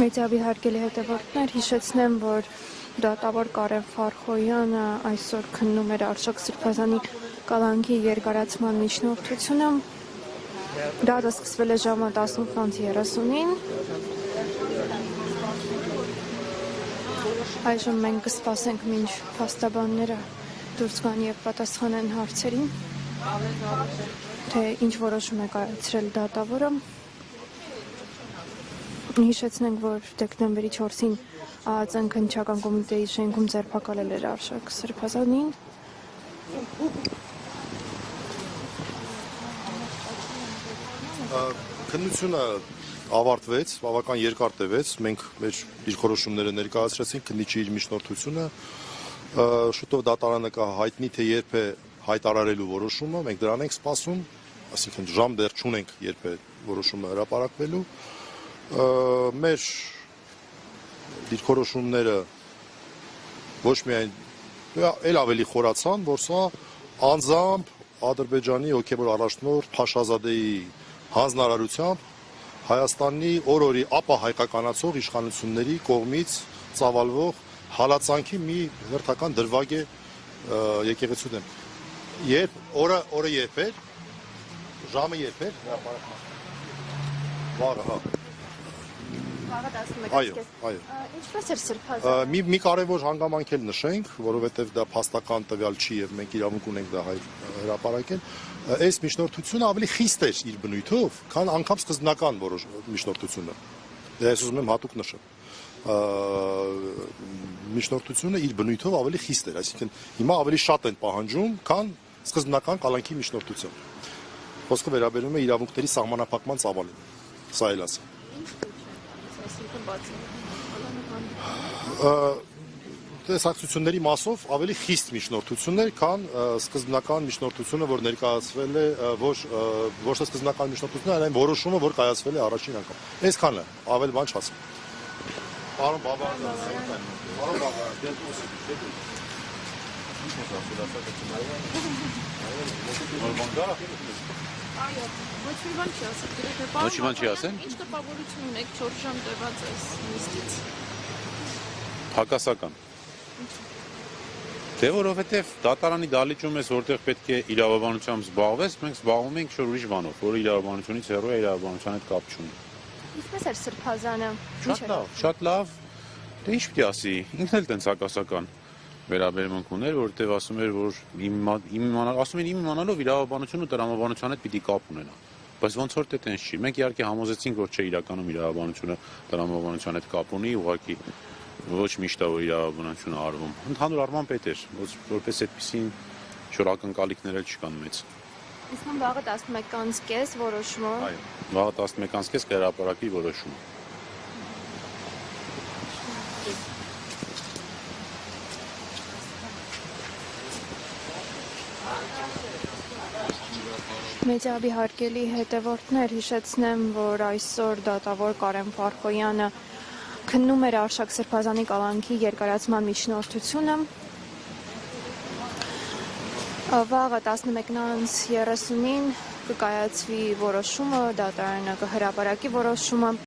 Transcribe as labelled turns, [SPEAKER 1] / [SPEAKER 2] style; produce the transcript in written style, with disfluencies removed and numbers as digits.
[SPEAKER 1] Մեծավի հարգելի հետևորդներ, հիշեցնեմ, որ դատավոր Կարեն Ֆարխոյանը այսօր քննում էր Արշակ Սրբազանի կալանքի երկարացման միջնորդությունը։ Դատը սկսվել է ժամը 18:30-ին։ Այժմ մենք կսպասենք, մինչ փաստաբանները դուրս գան եւ պատասխանեն հարցերին, թե ինչ որոշում է կայացրել դատավորը։ Հիշեցնենք, որ դեկտեմբերի 4-ին ԱԱԾ քննչական կոմիտեի շենքում ձերբակալել էր Արշակ Սրբազանին։
[SPEAKER 2] Քննությունը ավարտվեց, բավական երկար տևեց, մենք մեր դիրքորոշումները ներկայացրեցինք, քննիչի իր միջնորդությունը, շուտով դատարանը կհայտնի, թե երբ է հայտարարելու որոշումը, մենք դրան ենք սպասում, այսինքն ժամ դեռ չունենք, երբ է որոշումը հրապարակվելու։ Մեր դիրքորոշումները ոչ միայն էլ ավելի խորացան, որ սա անձամբ Ադրբեջանի հոգևոր առաջնորդ Փաշազադեի հանձնարարությամբ Հայաստանի օր-օրի ապահայկականացող իշխանությունների կողմից ծավալվող հալածանքի մի հերթական դրվագ է եկեղեցու դեմ։ Երբ օրը երբ էր, ժամը երբ էր, վաղը, հա։ Այո։
[SPEAKER 1] Ինչպես էր Սրբազանը։
[SPEAKER 2] Մի կարևոր հանգամանք էլ նշենք, որովհետև դա փաստական տվյալ չի եւ մենք իրավունք ունենք դա հրապարակել։ Այս միջնորդությունը ավելի խիստ էր իր բնույթով, քան անգամ սկզբնական որոշ միջնորդությունը։ Ես ուզում եմ հատուկ նշել։ Միջնորդությունը իր բնույթով ավելի խիստ էր, այսինքն հիմա ավելի շատ են պահանջում, քան սկզբնական կալանքի միջնորդությունը։ Խոսքը վերաբերում է իրավունքների սահմանափակման ծավալին։ Սա էլ ասա։ Տեսակցությունների մասով ավելի խիստ միջնորդություններ, քան սկզբնական միջնորդությունը, որ ներկայացվել է, ոչ թե սկզբնական միջնորդությունը, այլ այն որոշումը, որ կայացվել է առաջին անգամ։ Այսքան է, ավել բան չասեմ։ Պարոն Բաբա,
[SPEAKER 3] Այո, ոչ մի բան չի ասել։
[SPEAKER 4] Ոչ մի բան չի ասել։
[SPEAKER 3] Ինչ տպավորություն ունեք 4 ժամ տևած այս նիստից։
[SPEAKER 4] Հակասական։ Դե որովհետև դատարանի դալիճում ես, որտեղ պետք է իրավաբանությամբ զբաղվես, մենք զբաղվում ենք ինչ-որ ուրիշ բանով, որը իրավաբանությունից հեռու է, իրավաբանության հետ կապ չունի։
[SPEAKER 1] Ինչպես էր Սրբազանը։
[SPEAKER 4] Շատ լավ։ Դե ինչ պիտի ասի, ինքն էլ տենց հակասական վերաբերմունք ուներ, որովհետև ասում էր, որ իմանալով իրավաբանությունը տրամաբանության հետ պիտի կապ ունենա։ Բայց ոնց որ տենց չի։ Մենք իհարկե համոզեցինք, որ չէ իրականում իրավաբանությունը տրամաբանության հետ կապ ունի, ուղղակի ոչ միշտ է որ իրավաբանությունը արվում։ Ընդհանուր առմամբ պետք էր, որպես այդպեսին շոր ակնկալիքներ էլ չկան մեծ։
[SPEAKER 1] Իսկ վաղը 11:30 որոշումը։
[SPEAKER 4] Այո, վաղը 11:30 կհրապարակվի որոշումը։
[SPEAKER 1] Մեծավի հարգելի հետևորդներ, հիշեցնեմ, որ այսօր դատավոր Կարեն Ֆարխոյանը քննում էր Արշակ Սրբազանի կալանքի երկարացման միջնորդությունը։ Վաղը 11:30-ին կկայացվի որոշումը, դատարանը կհրապարակի որոշումը։